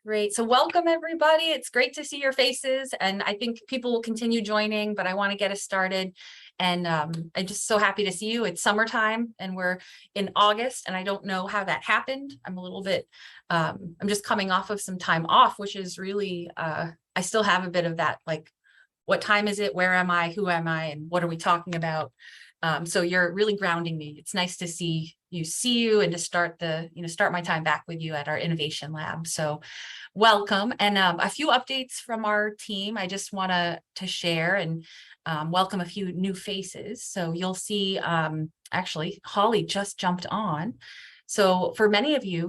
Great. So welcome, everybody. It's great to see your faces, and I think people will continue joining, but I want to get us started. And I'm just so happy to see you. It's summertime and we're in August, and I don't know how that happened. I'm a little bit, I'm just coming off of some time off, which is really, I still have a bit of that, like, what time is it? Where am I? Who am I? And what are we talking about? So you're really grounding me. It's nice to see you and to start start my time back with you at our innovation lab. So welcome. And a few updates from our team. I just want to share and welcome a few new faces. So you'll see, actually, Holly just jumped on. So for many of you,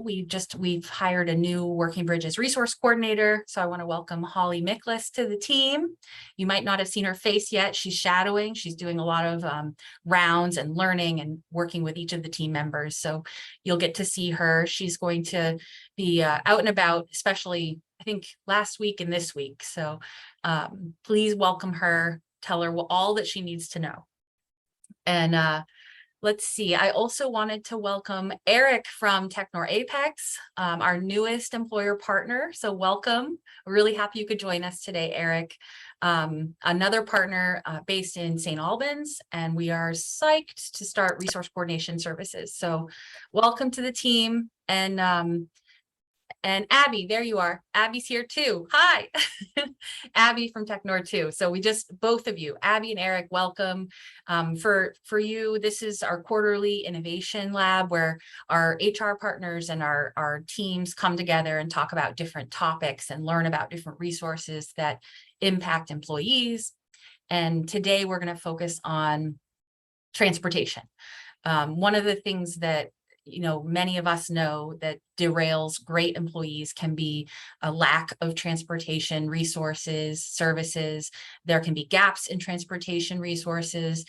we've hired a new Working Bridges resource coordinator. So I want to welcome Holly Miklas to the team. You might not have seen her face yet. She's shadowing. She's doing a lot of rounds and learning and working with each of the team members. So you'll get to see her. She's going to be out and about, especially I think last week and this week. So please welcome her. Tell her all that she needs to know. And let's see. I also wanted to welcome Eric from Technor Apex, our newest employer partner. So welcome. We're really happy you could join us today, Eric. Another partner based in St. Albans, and we are psyched to start resource coordination services. So welcome to the team. And Abby, there you are. Abby's here too. Hi, Abby from Technor too. So both of you, Abby and Eric, welcome. For you, this is our quarterly innovation lab where our HR partners and our teams come together and talk about different topics and learn about different resources that impact employees. And today we're going to focus on transportation. One of the things that many of us know that derails great employees can be a lack of transportation resources, services. There can be gaps in transportation resources.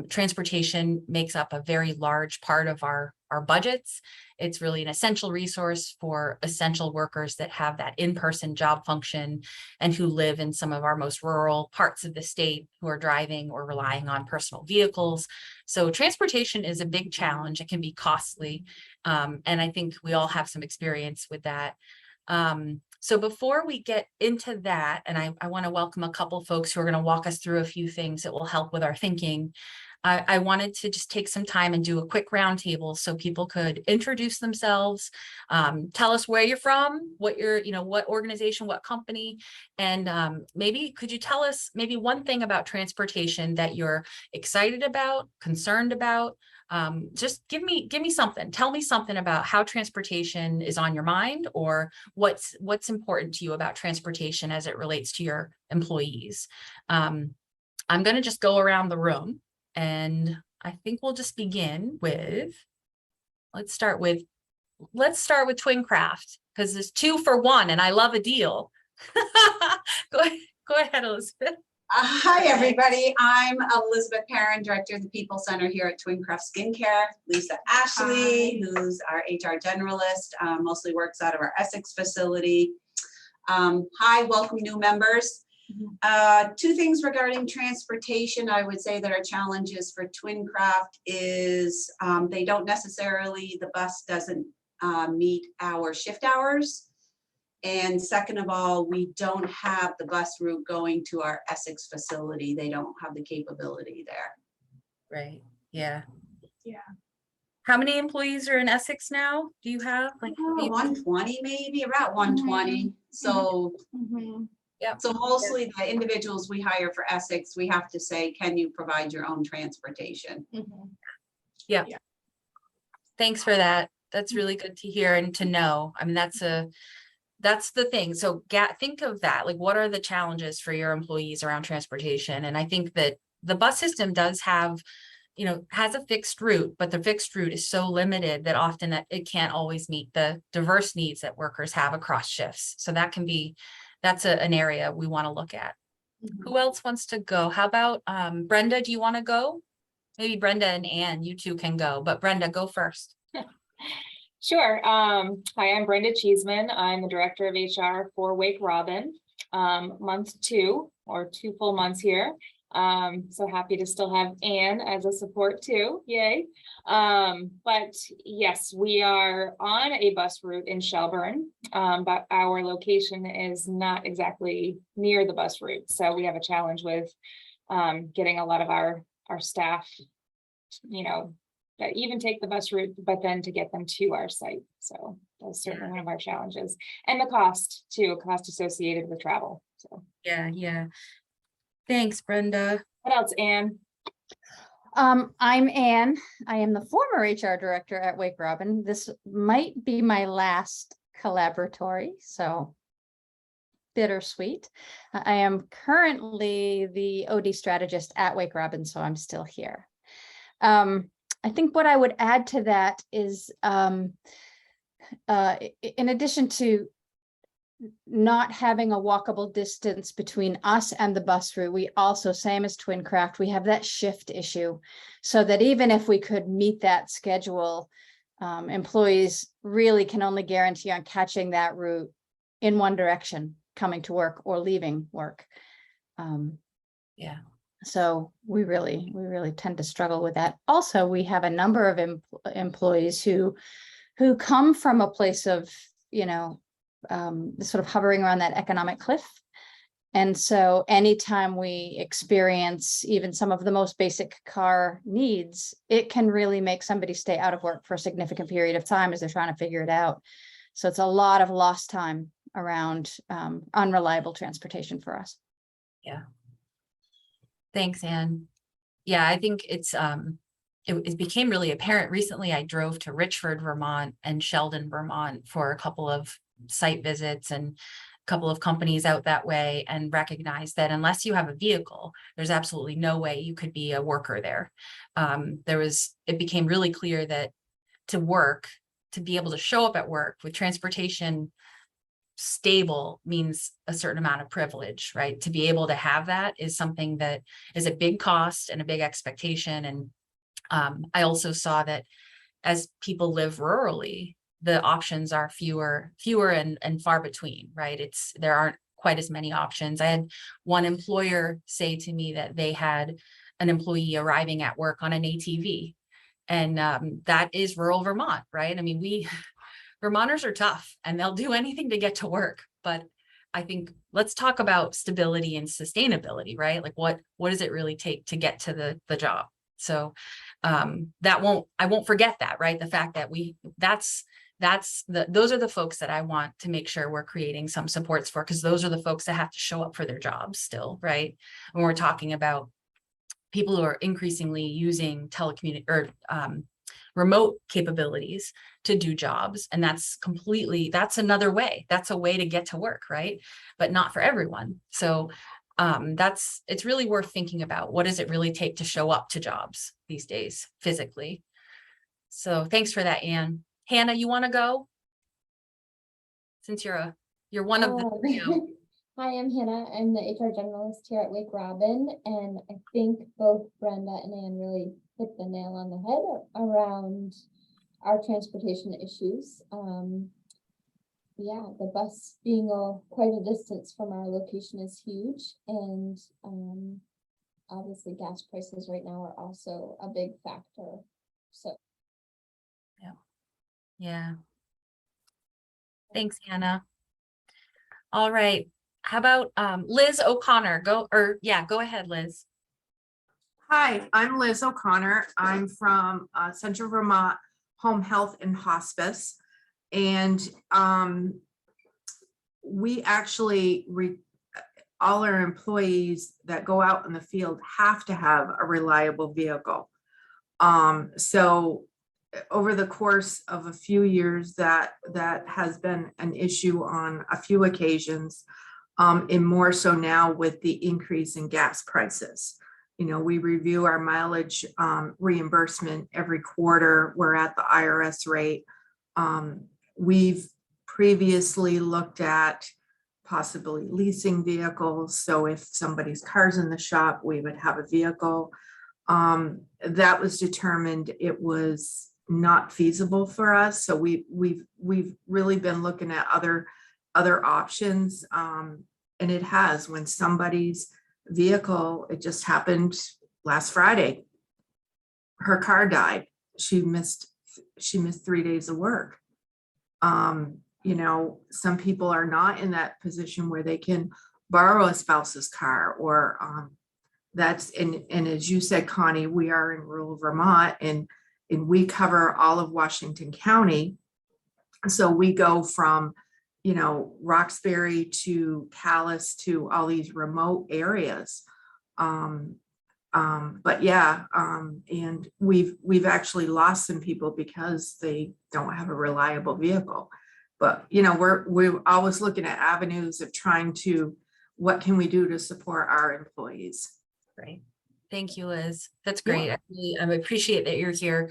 Transportation makes up a very large part of our budgets. It's really an essential resource for essential workers that have that in-person job function and who live in some of our most rural parts of the state, who are driving or relying on personal vehicles. So transportation is a big challenge. It can be costly. And I think we all have some experience with that. So before we get into that, and I want to welcome a couple folks who are going to walk us through a few things that will help with our thinking. I wanted to just take some time and do a quick roundtable so people could introduce themselves, tell us where you're from, what organization, what company, and maybe could you tell us maybe one thing about transportation that you're excited about, concerned about? Just give me something. Tell me something about how transportation is on your mind, or what's important to you about transportation as it relates to your employees. I'm going to just go around the room. And I think we'll just begin with, let's start with Twincraft, because there's 2 for 1 and I love a deal. Go ahead, Elizabeth. Hi, everybody. I'm Elizabeth Perrin, Director of the People Center here at Twincraft Skincare. Lisa Ashley, who's our HR generalist, mostly works out of our Essex facility. Hi, welcome new members. 2 things regarding transportation. I would say that our challenges for Twincraft is the bus doesn't meet our shift hours. And second of all, we don't have the bus route going to our Essex facility. They don't have the capability there. Right. Yeah. Yeah. How many employees are in Essex now? Do you have 120, maybe about 120. So yeah. So mostly the individuals we hire for Essex, we have to say, can you provide your own transportation? Yeah. Thanks for that. That's really good to hear and to know. I mean, that's the thing. So think of that. Like, what are the challenges for your employees around transportation? And I think that the bus system does have, has a fixed route, but the fixed route is so limited that often it can't always meet the diverse needs that workers have across shifts. So that's an area we want to look at. Who else wants to go? How about Brenda? Do you want to go? Maybe Brenda and Ann, you two can go, but Brenda, go first. Sure. Hi, I'm Brenda Cheeseman. I'm the Director of HR for Wake Robin. Month 2, or 2 full months here. So happy to still have Anne as a support too, yay. But yes, we are on a bus route in Shelburne, but our location is not exactly near the bus route. So we have a challenge with getting a lot of our staff, that even take the bus route, but then to get them to our site. So that's certainly one of our challenges. And the cost too, cost associated with travel. So Yeah. Thanks, Brenda. what else, Anne? I'm Anne. I am the former HR director at Wake Robin. This might be my last collaboratory, so bittersweet. I am currently the OD strategist at Wake Robin, so I'm still here. I think what I would add to that is, in addition to not having a walkable distance between us and the bus route, we also, same as Twincraft, we have that shift issue. So that even if we could meet that schedule, employees really can only guarantee on catching that route in one direction, coming to work or leaving work. Yeah. So we really tend to struggle with that. Also, we have a number of employees who come from a place of, sort of hovering around that economic cliff. And so anytime we experience even some of the most basic car needs, it can really make somebody stay out of work for a significant period of time as they're trying to figure it out. So it's a lot of lost time around unreliable transportation for us. Yeah. Thanks, Anne. Yeah, I think it's it became really apparent recently. I drove to Richford, Vermont and Sheldon, Vermont for a couple of site visits and a couple of companies out that way, and recognized that unless you have a vehicle, there's absolutely no way you could be a worker there. It became really clear that to be able to show up at work with transportation stable means a certain amount of privilege, right? To be able to have that is something that is a big cost and a big expectation. And I also saw that as people live rurally, the options are fewer and far between, right? There aren't quite as many options. I had one employer say to me that they had an employee arriving at work on an ATV, and that is rural Vermont, right? I mean, Vermonters are tough and they'll do anything to get to work, but I think let's talk about stability and sustainability, right? Like what does it really take to get to the job? So I won't forget that, right? The fact that those are the folks that I want to make sure we're creating some supports for, because those are the folks that have to show up for their jobs still, right? When we're talking about people who are increasingly using remote capabilities to do jobs. And that's another way. That's a way to get to work, right? But not for everyone. So it's really worth thinking about, what does it really take to show up to jobs these days physically? So thanks for that, Anne. Hannah, you want to go? Since you're one of the trio. Hi, I'm Hannah. I'm the HR generalist here at Wake Robin, and I think both Brenda and Anne really hit the nail on the head around our transportation issues. Yeah, the bus being quite a distance from our location is huge, and obviously gas prices right now are also a big factor. So Yeah. Thanks, Hannah. All right. How about Liz O'Connor? Go ahead, Liz. Hi, I'm Liz O'Connor. I'm from Central Vermont Home Health and Hospice. And we actually, all our employees that go out in the field have to have a reliable vehicle. So over the course of a few years, that has been an issue on a few occasions, and more so now with the increase in gas prices. We review our mileage reimbursement every quarter. We're at the IRS rate. We've previously looked at possibly leasing vehicles. So if somebody's car's in the shop, we would have a vehicle. That was determined it was not feasible for us. So we've really been looking at other options. And it has, when somebody's vehicle. It just happened last Friday. Her car died. She missed 3 days of work. You know, some people are not in that position where they can borrow a spouse's car or and as you said, Connie, we are in rural Vermont and we cover all of Washington County. So we go from, you know, Roxbury to Calais to all these remote areas. But yeah, and we've actually lost some people because they don't have a reliable vehicle. But, you know, we're always looking at avenues of trying to, what can we do to support our employees? Great. Thank you, Liz. That's Yeah. great. I appreciate that you're here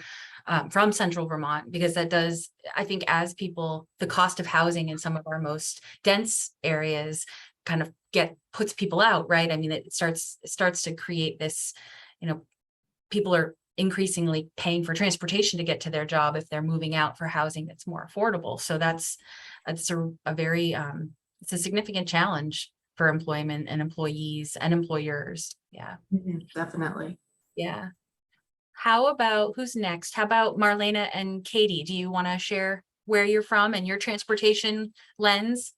from Central Vermont, because that does, I think, as people, the cost of housing in some of our most dense areas kind of puts people out, right? I mean, it starts to create this, you know, people are increasingly paying for transportation to get to their job if they're moving out for housing that's more affordable. So that's a very, it's a significant challenge for employment and employees and employers. Yeah. Definitely. Yeah. How about, who's next? How about Marlena and Katie? Do you want to share where you're from and your transportation lens?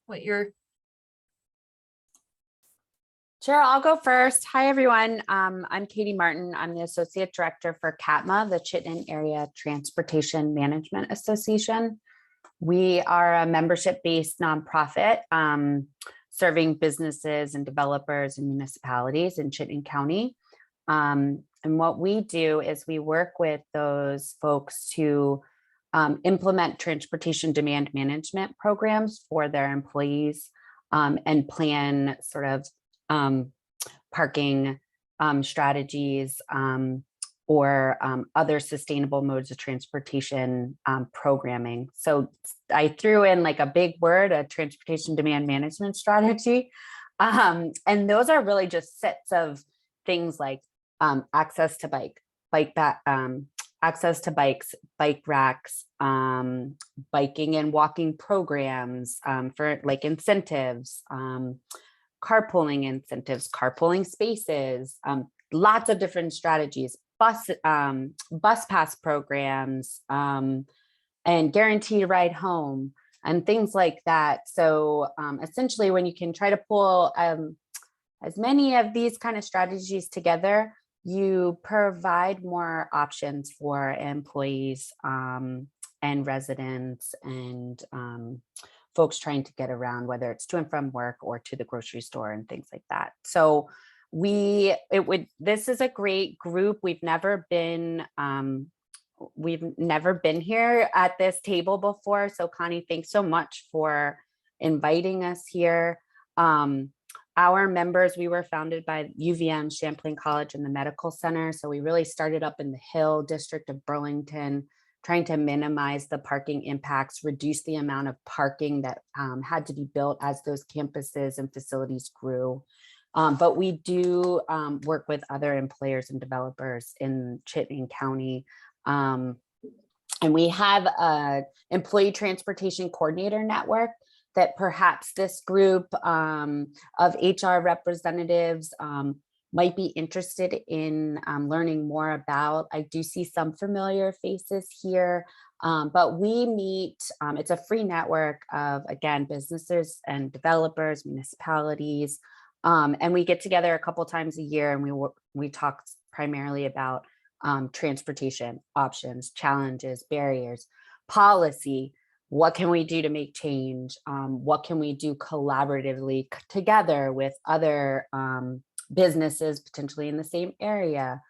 Sure, I'll go first. Hi, everyone. I'm Katie Martin. I'm the Associate Director for CATMA, the Chittenden Area Transportation Management Association. We are a membership-based nonprofit serving businesses and developers and municipalities in Chittenden County. And what we do is we work with those folks to implement transportation demand management programs for their employees and plan sort of parking strategies or other sustainable modes of transportation programming. So I threw in like a big word, a transportation demand management strategy. And those are really just sets of things like access to access to bikes, bike racks, biking and walking programs for like incentives, carpooling incentives, carpooling spaces, lots of different strategies, bus pass programs, and guaranteed ride home and things like that. So essentially, when you can try to pull as many of these kind of strategies together, you provide more options for employees and residents and folks trying to get around, whether it's to and from work or to the grocery store and things like that. So this is a great group. We've never been here at this table before. So Connie, thanks so much for inviting us here. Our members, we were founded by UVM, Champlain College and the Medical Center. So we really started up in the Hill District of Burlington, trying to minimize the parking impacts, reduce the amount of parking that had to be built as those campuses and facilities grew. But we do work with other employers and developers in Chittenden County. And we have an employee transportation coordinator network that perhaps this group of HR representatives might be interested in learning more about. I do see some familiar faces here, but we meet, it's a free network of, again, businesses and developers, municipalities, and we get together a couple times a year and we talk primarily about transportation options, challenges, barriers, policy. What can we do to make change? What can we do collaboratively together with other businesses potentially in the same area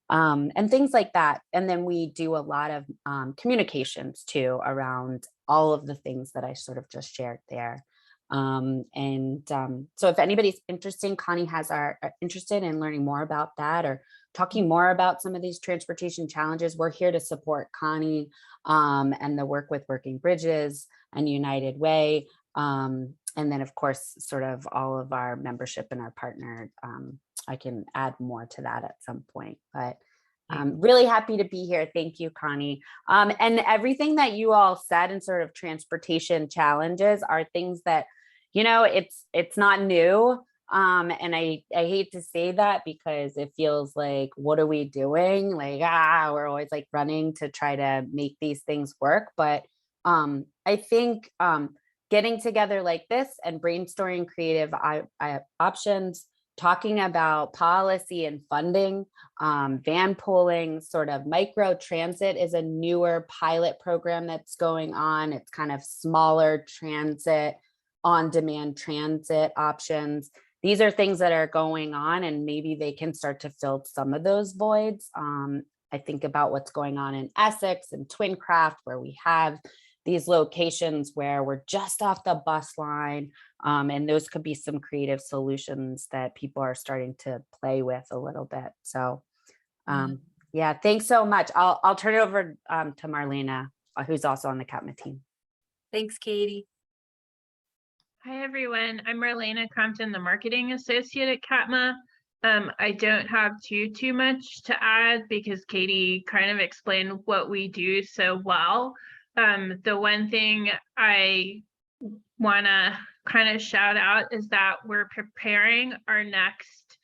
and things like that. And then we do a lot of communications too around all of the things that I sort of just shared there. So if anybody's interested in learning more about that or talking more about some of these transportation challenges, we're here to support Connie and the work with Working Bridges and United Way. And then, of course, sort of all of our membership and our partner. I can add more to that at some point, but I'm really happy to be here. Thank you, Connie. And everything that you all said in sort of transportation challenges are things that, you know, it's not new. And I hate to say that because it feels like, what are we doing? Like, we're always like running to try to make these things work. But I think getting together like this and brainstorming creative options, talking about policy and funding, van pooling, sort of micro transit is a newer pilot program that's going on. It's kind of smaller transit, on-demand transit options. These are things that are going on, and maybe they can start to fill some of those voids. I think about what's going on in Essex and Twincraft, where we have these locations where we're just off the bus line. And those could be some creative solutions that people are starting to play with a little bit. So yeah, thanks so much. I'll turn it over to Marlena, who's also on the CATMA team. Thanks, Katie. Hi, everyone. I'm Marlena Crompton, the Marketing Associate at CATMA. I don't have too much to add because Katie kind of explained what we do so well. The one thing I want to kind of shout out is that we're preparing our next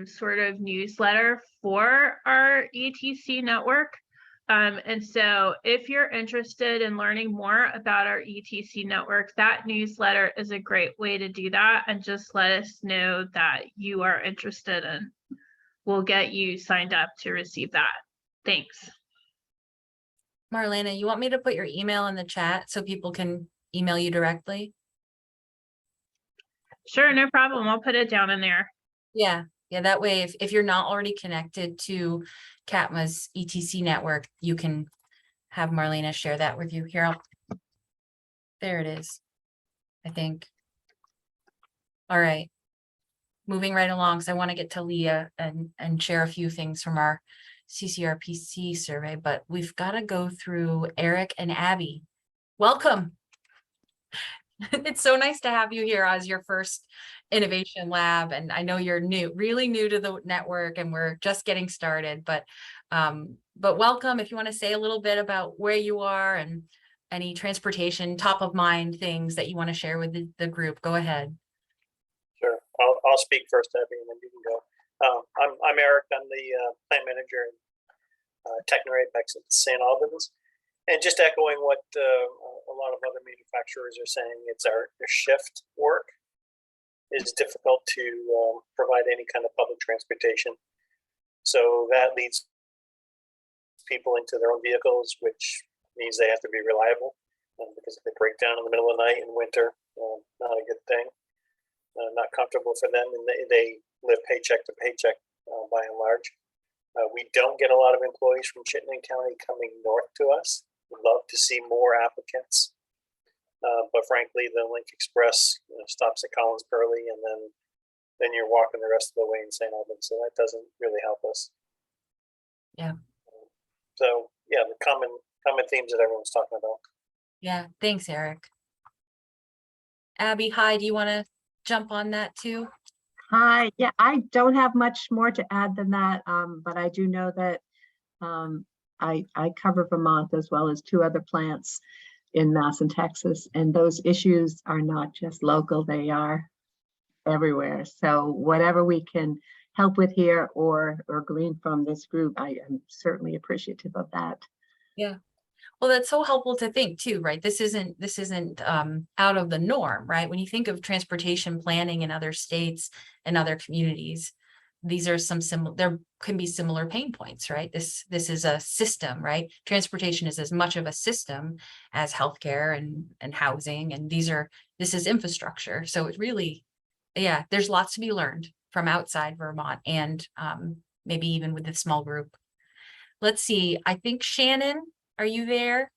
sort of newsletter for our ETC network. And so if you're interested in learning more about our ETC network, that newsletter is a great way to do that. And just let us know that you are interested, and we'll get you signed up to receive that. Thanks. Marlena, you want me to put your email in the chat so people can email you directly? Sure, no problem. I'll put it down in there. Yeah, that way, if you're not already connected to CATMA's ETC network, you can have Marlena share that with you. Here, there it is, I think. All right. Moving right along, because I want to get to Leah and share a few things from our CCRPC survey, but we've got to go through Eric and Abby. Welcome. It's so nice to have you here as your first innovation lab. And I know you're really new to the network, and we're just getting started, but welcome. If you want to say a little bit about where you are and any transportation top of mind things that you want to share with the group, go ahead. Sure. I'll speak first, Abby, and then you can go. I'm Eric. I'm the plant manager in Technor Apex at St. Albans. And just echoing what a lot of other manufacturers are saying, it's our shift work is difficult to provide any kind of public transportation. So that leads people into their own vehicles, which means they have to be reliable, because if they break down in the middle of the night in winter, not a good thing. Not comfortable for them, and they live paycheck to paycheck by and large. We don't get a lot of employees from Chittenden County coming north to us. We'd love to see more applicants, but frankly, the Link Express stops at Collins Pearly, and then you're walking the rest of the way in St. Albans, so that doesn't really help us. Yeah. So yeah, the common themes that everyone's talking about. Yeah, thanks, Eric. Abby, hi, do you want to jump on that too? Hi, yeah, I don't have much more to add than that, but I do know that I cover Vermont as well as 2 other plants in Mass and Texas, and those issues are not just local, they are everywhere. So whatever we can help with here or glean from this group, I am certainly appreciative of that. Yeah. Well, that's so helpful to think too, right? This isn't out of the norm, right? When you think of transportation planning in other states and other communities, these are there can be similar pain points, right? This is a system, right? Transportation is as much of a system as healthcare and housing, and this is infrastructure. So it really, yeah, there's lots to be learned from outside Vermont, and maybe even with this small group. Let's see, I think Shannon, are you there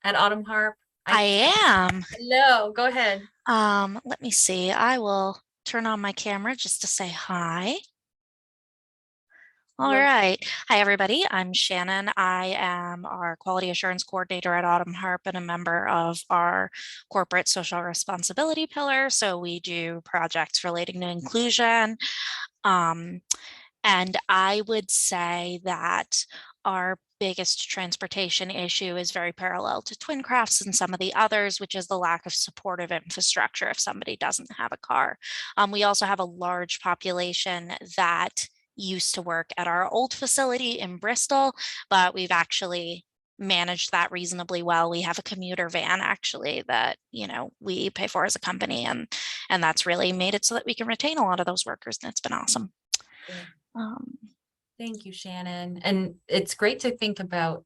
at Autumn Harp? I am. Hello, go ahead. Let me see. I will turn on my camera just to say hi. All right. Hi, everybody. I'm Shannon. I am our quality assurance coordinator at Autumn Harp and a member of our corporate social responsibility pillar. So we do projects relating to inclusion. And I would say that our biggest transportation issue is very parallel to Twin Crafts and some of the others, which is the lack of supportive infrastructure if somebody doesn't have a car. We also have a large population that used to work at our old facility in Bristol, but we've actually managed that reasonably well. We have a commuter van actually that, we pay for as a company, and that's really made it so that we can retain a lot of those workers, and it's been awesome. Thank you, Shannon. And it's great to think about,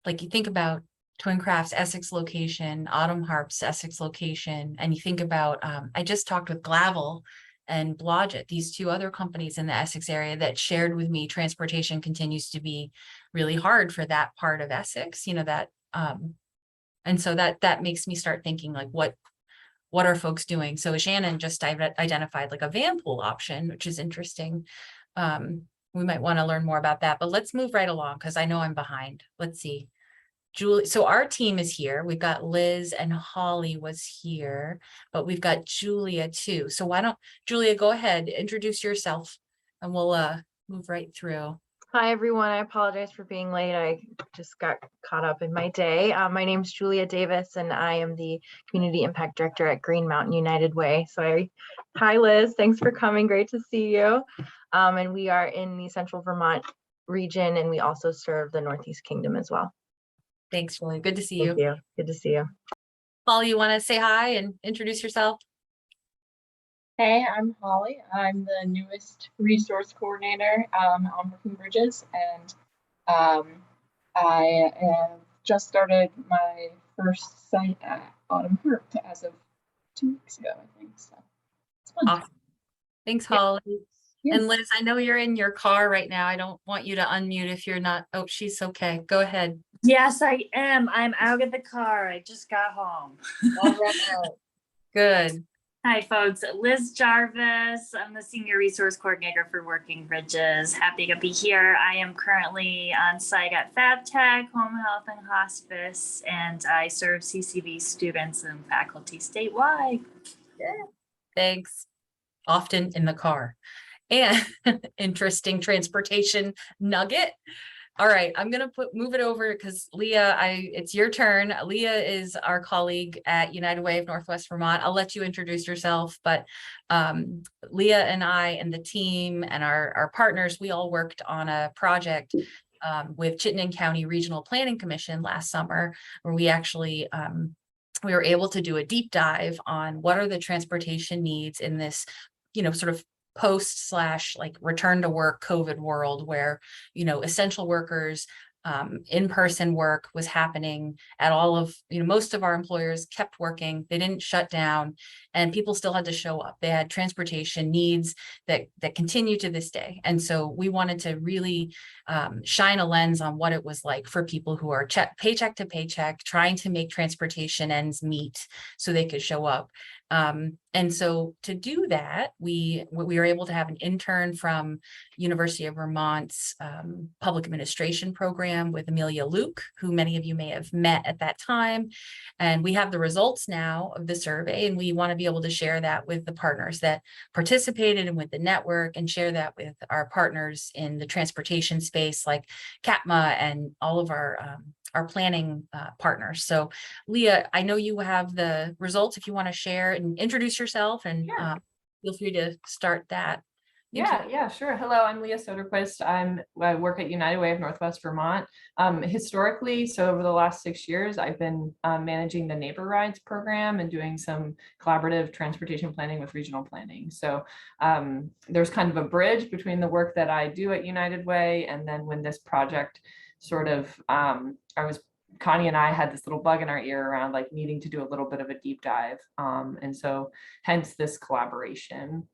like you think about Twin Crafts Essex location, Autumn Harp's Essex location, and you think about, I just talked with Glavel and Blodgett, these two other companies in the Essex area that shared with me transportation continues to be really hard for that part of Essex, that, and so that makes me start thinking like, what are folks doing? So Shannon just identified like a van pool option, which is interesting. We might want to learn more about that, but let's move right along because I know I'm behind. Let's see. Julie, so our team is here. We've got Liz and Holly was here, but we've got Julia too. So why don't Julia go ahead, introduce yourself, and we'll move right through. Hi, everyone. I apologize for being late. I just got caught up in my day. My name is Julia Davis, and I am the Community Impact Director at Green Mountain United Way. Hi, Liz. Thanks for coming. Great to see you. And we are in the Central Vermont region, and we also serve the Northeast Kingdom as well. Thanks, Julia. Good to see you. Thank you. Good to see you. Holly, you want to say hi and introduce yourself? Hey, I'm Holly. I'm the newest resource coordinator on Brooklyn Bridges, and I have just started my first site at Autumn Harp as of 2 weeks ago, I think. So it's fun. Awesome. Thanks, Holly. Yeah. And Liz, I know you're in your car right now. I don't want you to unmute if you're not. Oh, she's okay. Go ahead. Yes, I am. I'm out of the car. I just got home. All right. Good. Hi, folks. Liz Jarvis. I'm the Senior Resource Coordinator for Working Bridges. Happy to be here. I am currently on site at FabTech, Home Health and Hospice, and I serve CCV students and faculty statewide. Yeah. Thanks. Often in the car. And interesting transportation nugget. All right, I'm gonna move it over because Leah, it's your turn. Leah is our colleague at United Way of Northwest Vermont. I'll let you introduce yourself, but Leah and I and the team and our partners, we all worked on a project with Chittenden County Regional Planning Commission last summer, where we actually we were able to do a deep dive on what are the transportation needs in this, sort of post / like return to work COVID world where, essential workers, in-person work was happening at all of, most of our employers kept working. They didn't shut down and people still had to show up. They had transportation needs that continue to this day. And so we wanted to really shine a lens on what it was like for people who are paycheck to paycheck, trying to make transportation ends meet so they could show up. And so to do that, we were able to have an intern from University of Vermont's public administration program with Amelia Luke, who many of you may have met at that time. And we have the results now of the survey, and we want to be able to share that with the partners that participated and with the network, and share that with our partners in the transportation space like CATMA and all of our planning partners. So Leah, I know you have the results if you want to share and introduce yourself, and feel free to start that. Yeah, sure. Hello, I'm Leah Soderquist. I work at United Way of Northwest Vermont. Historically, so over the last 6 years, I've been managing the Neighbor Rides program and doing some collaborative transportation planning with regional planning. So there's kind of a bridge between the work that I do at United Way and then when this project sort of, Connie and I had this little bug in our ear around like needing to do a little bit of a deep dive. And so hence this collaboration.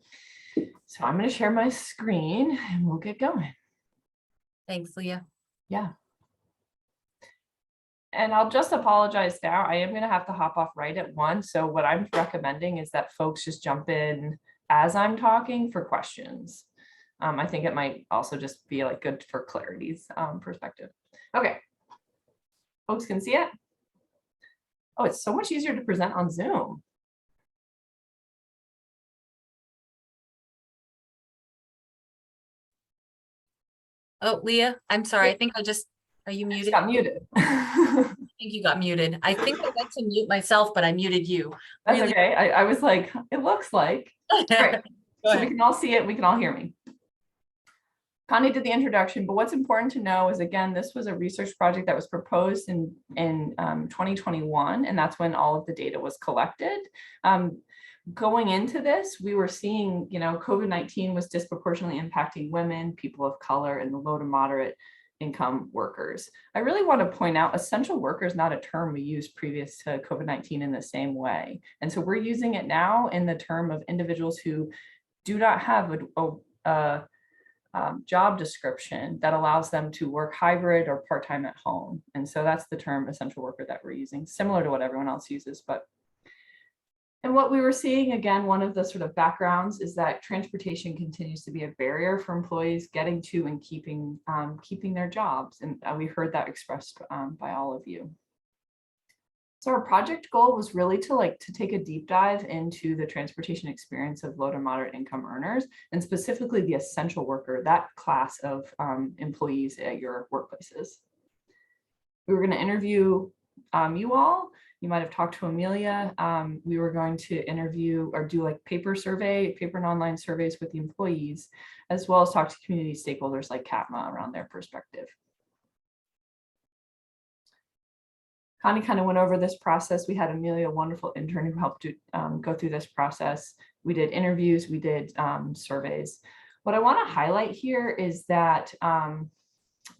So I'm going to share my screen and we'll get going. Thanks, Leah. Yeah. And I'll just apologize now. I am going to have to hop off right at 1. So what I'm recommending is that folks just jump in as I'm talking for questions. I think it might also just be like good for clarity's perspective. Okay. Folks can see it. Oh, it's so much easier to present on Zoom. Oh, Leah, I'm sorry. I think are you muted? Got muted. I think you got muted. I think I went to mute myself, but I muted you. That's Really- okay. I was like, it looks like. Right. Go So we ahead. can all see it. We can all hear me. Connie did the introduction, but what's important to know is, again, this was a research project that was proposed in 2021, and that's when all of the data was collected. Going into this, we were seeing, COVID-19 was disproportionately impacting women, people of color, and the low to moderate income workers. I really want to point out essential worker is not a term we used previous to COVID-19 in the same way. And so we're using it now in the term of individuals who do not have a job description that allows them to work hybrid or part-time at home. And so that's the term essential worker that we're using, similar to what everyone else uses. And what we were seeing, again, one of the sort of backgrounds is that transportation continues to be a barrier for employees getting to and keeping their jobs. And we heard that expressed by all of you. So our project goal was really to take a deep dive into the transportation experience of low to moderate income earners, and specifically the essential worker, that class of employees at your workplaces. We were going to interview you all. You might have talked to Amelia. We were going to interview or do paper and online surveys with the employees, as well as talk to community stakeholders like CATMA around their perspective. Connie kind of went over this process. We had Amelia, a wonderful intern who helped go through this process. We did interviews, we did surveys. What I want to highlight here is that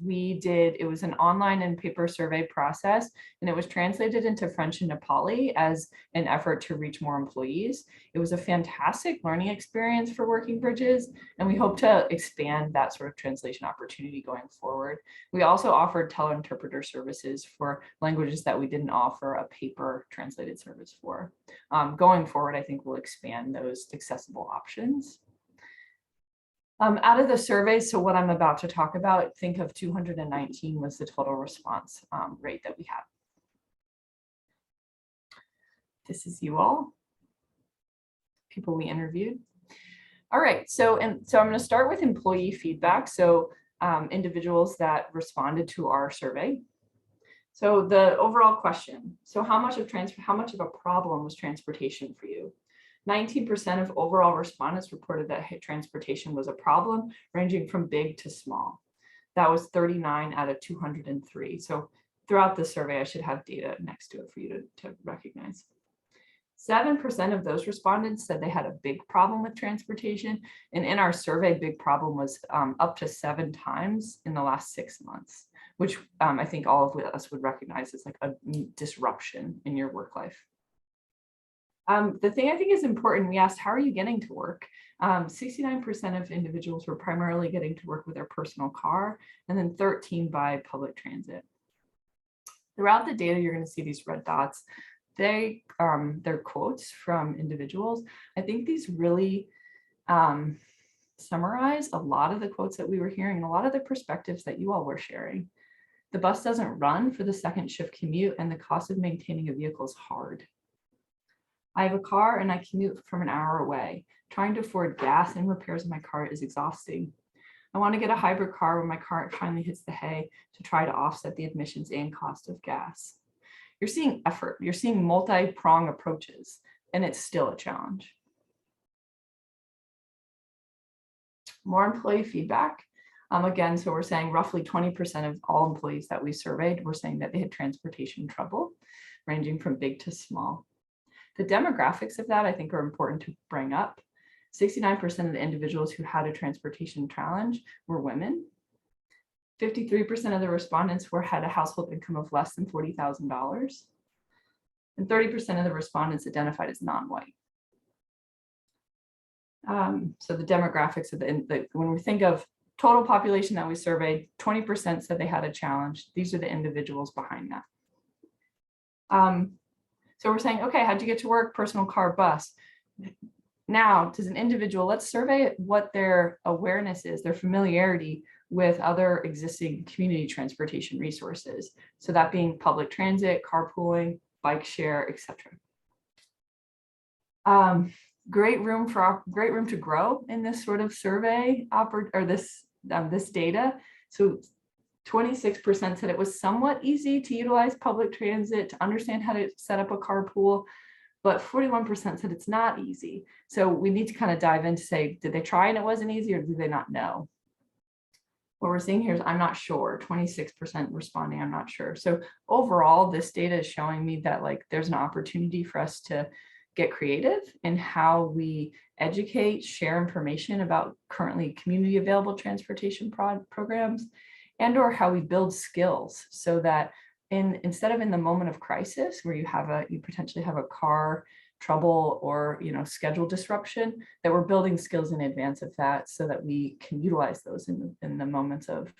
it was an online and paper survey process, and it was translated into French and Nepali as an effort to reach more employees. It was a fantastic learning experience for Working Bridges, and we hope to expand that sort of translation opportunity going forward. We also offered teleinterpreter services for languages that we didn't offer a paper translated service for. Going forward, I think we'll expand those accessible options. Out of the surveys, so what I'm about to talk about, think of 219 was the total response rate that we had. This is you all, people we interviewed. All right, so I'm going to start with employee feedback. So individuals that responded to our survey. So the overall question, so how much of a problem was transportation for you? 19% of overall respondents reported that transportation was a problem, ranging from big to small. That was 39 out of 203. So throughout the survey, I should have data next to it for you to recognize. 7% of those respondents said they had a big problem with transportation. And in our survey, big problem was up to 7 times in the last 6 months, which I think all of us would recognize as a disruption in your work life. The thing I think is important, we asked, how are you getting to work? 69% of individuals were primarily getting to work with their personal car, and then 13 by public transit. Throughout the data, you're going to see these red dots. They're quotes from individuals. I think these really summarize a lot of the quotes that we were hearing and a lot of the perspectives that you all were sharing. The bus doesn't run for the second shift commute, and the cost of maintaining a vehicle is hard. I have a car and I commute from an hour away. Trying to afford gas and repairs of my car is exhausting. I want to get a hybrid car when my car finally hits the hay to try to offset the emissions and cost of gas. You're seeing effort, you're seeing multi-pronged approaches, and it's still a challenge. More employee feedback. Again, so we're saying roughly 20% of all employees that we surveyed were saying that they had transportation trouble, ranging from big to small. The demographics of that I think are important to bring up. 69% of the individuals who had a transportation challenge were women. 53% of the respondents had a household income of less than $40,000. And 30% of the respondents identified as non-white. So the demographics of when we think of total population that we surveyed, 20% said they had a challenge. These are the individuals behind that. So we're saying, okay, how'd you get to work? Personal car, bus. Now, does an individual, let's survey what their awareness is, their familiarity with other existing community transportation resources. So that being public transit, carpooling, bike share, etc. Great room to grow in this sort of survey or this data. So 26% said it was somewhat easy to utilize public transit, to understand how to set up a carpool, but 41% said it's not easy. So we need to kind of dive in to say, did they try and it wasn't easy, or did they not know? What we're seeing here is I'm not sure, 26% responding, I'm not sure. So overall, this data is showing me that like there's an opportunity for us to get creative in how we educate, share information about currently community available transportation programs, and or how we build skills so that instead of in the moment of crisis where you potentially have a car trouble or schedule disruption, that we're building skills in advance of that so that we can utilize those in the moments of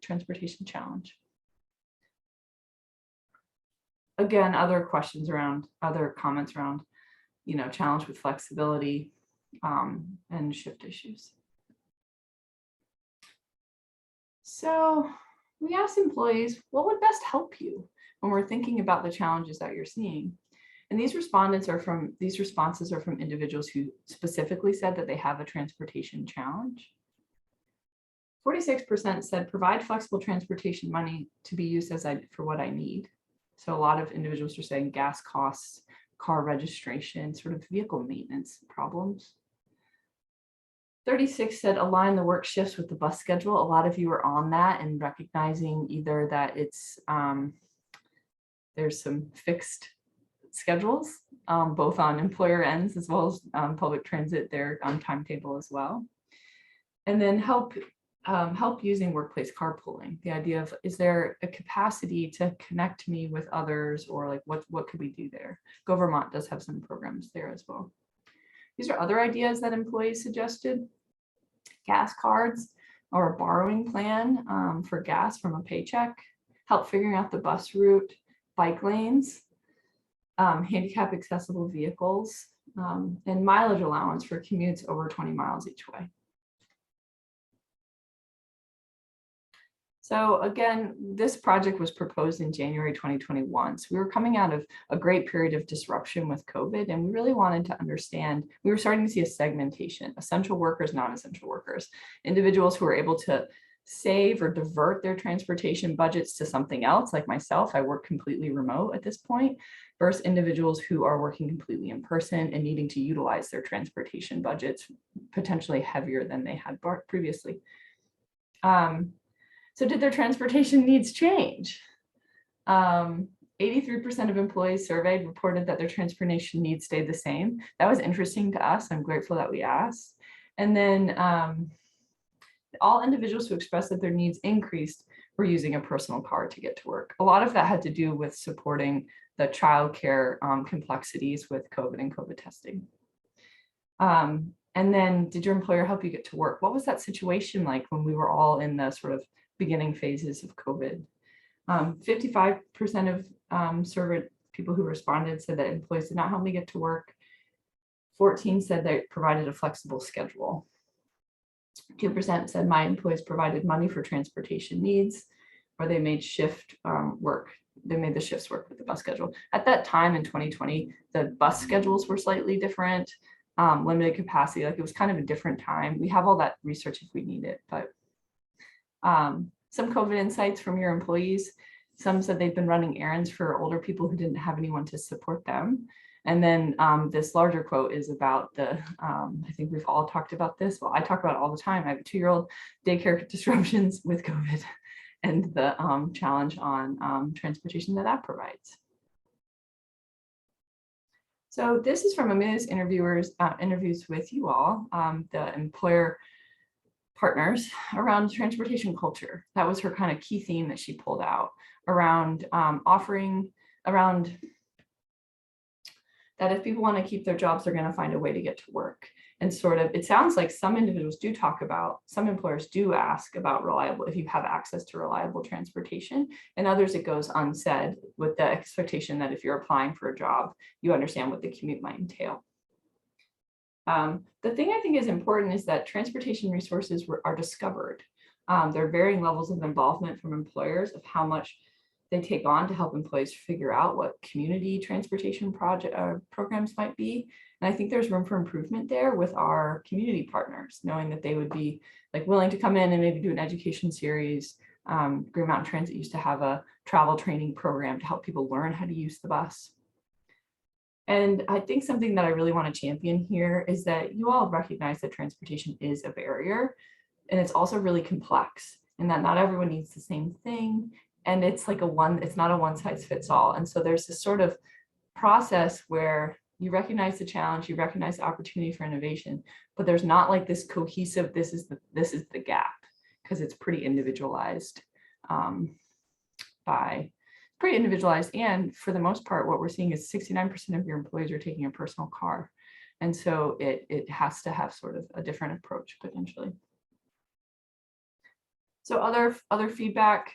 transportation challenge. Again, other comments around challenge with flexibility and shift issues. So we asked employees, what would best help you when we're thinking about the challenges that you're seeing? And these responses are from individuals who specifically said that they have a transportation challenge. 46% said provide flexible transportation money to be used for what I need. So a lot of individuals are saying gas costs, car registration, sort of vehicle maintenance problems. 36 said align the work shifts with the bus schedule. A lot of you are on that and recognizing either that it's there's some fixed schedules, both on employer ends as well as public transit, their timetable as well. And then help using workplace carpooling. The idea of, is there a capacity to connect me with others, or like what could we do there? Go Vermont does have some programs there as well. These are other ideas that employees suggested. Gas cards or a borrowing plan for gas from a paycheck, help figuring out the bus route, bike lanes, handicap accessible vehicles, and mileage allowance for commutes over 20 miles each way. So again, this project was proposed in January 2021. So we were coming out of a great period of disruption with COVID, and we really wanted to understand, we were starting to see a segmentation, essential workers, non-essential workers, individuals who were able to save or divert their transportation budgets to something else, like myself, I work completely remote at this point, versus individuals who are working completely in person and needing to utilize their transportation budgets potentially heavier than they had previously. So did their transportation needs change? 83% of employees surveyed reported that their transportation needs stayed the same. That was interesting to us. I'm grateful that we asked. And then all individuals who expressed that their needs increased were using a personal car to get to work. A lot of that had to do with supporting the childcare complexities with COVID and COVID testing. And then did your employer help you get to work? What was that situation like when we were all in the sort of beginning phases of COVID? 55% of surveyed people who responded said that employees did not help me get to work. 14 said they provided a flexible schedule. 2% said my employees provided money for transportation needs, or they made they made the shifts work with the bus schedule. At that time in 2020, the bus schedules were slightly different, limited capacity, like it was kind of a different time. We have all that research if we need it, but some COVID insights from your employees. Some said they've been running errands for older people who didn't have anyone to support them. And then this larger quote is about the, I think we've all talked about this. Well, I talk about it all the time. I have a 2-year-old, daycare disruptions with COVID and the challenge on transportation that provides. So this is from Amelia's interviews with you all, the employer partners around transportation culture. That was her kind of key theme that she pulled out around offering around that if people want to keep their jobs, they're going to find a way to get to work. And sort of, it sounds like some individuals do talk about, some employers do ask about if you have access to reliable transportation, and others it goes unsaid with the expectation that if you're applying for a job, you understand what the commute might entail. The thing I think is important is that transportation resources are discovered. There are varying levels of involvement from employers of how much they take on to help employees figure out what community transportation programs might be. And I think there's room for improvement there with our community partners, knowing that they would be like willing to come in and maybe do an education series. Green Mountain Transit used to have a travel training program to help people learn how to use the bus. And I think something that I really want to champion here is that you all recognize that transportation is a barrier, and it's also really complex, and that not everyone needs the same thing. And it's like it's not a one size fits all. And so there's this sort of process where you recognize the challenge, you recognize the opportunity for innovation, but there's not like this cohesive, this is the gap, because it's pretty individualized pretty individualized. And for the most part, what we're seeing is 69% of your employees are taking a personal car. And so it has to have sort of a different approach potentially. So other feedback,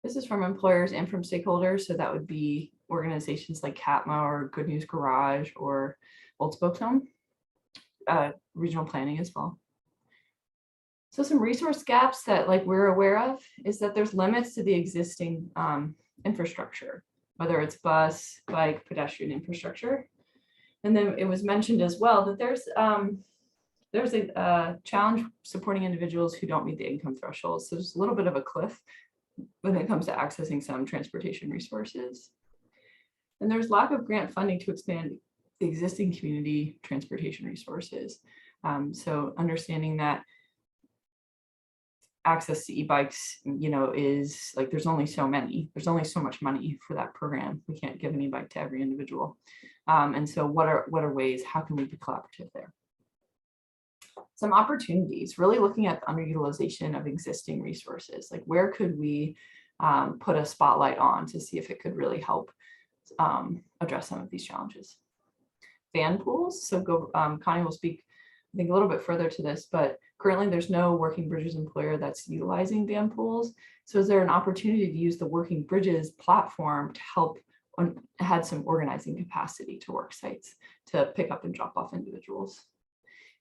this is from employers and from stakeholders. So that would be organizations like CATMA or Good News Garage or Old Spokeshome, regional planning as well. So some resource gaps that like we're aware of is that there's limits to the existing infrastructure, whether it's bus, bike, pedestrian infrastructure. And then it was mentioned as well that there's a challenge supporting individuals who don't meet the income threshold. So there's a little bit of a cliff when it comes to accessing some transportation resources. And there's lack of grant funding to expand the existing community transportation resources. So understanding that access to e-bikes, is like, there's only so much money for that program. We can't give an e-bike to every individual. And so what are ways, how can we be collaborative there? Some opportunities, really looking at the underutilization of existing resources, like where could we put a spotlight on to see if it could really help address some of these challenges. Van pools, so Connie will speak, I think, a little bit further to this, but currently there's no Working Bridges employer that's utilizing van pools. So is there an opportunity to use the Working Bridges platform to help had some organizing capacity to work sites to pick up and drop off individuals?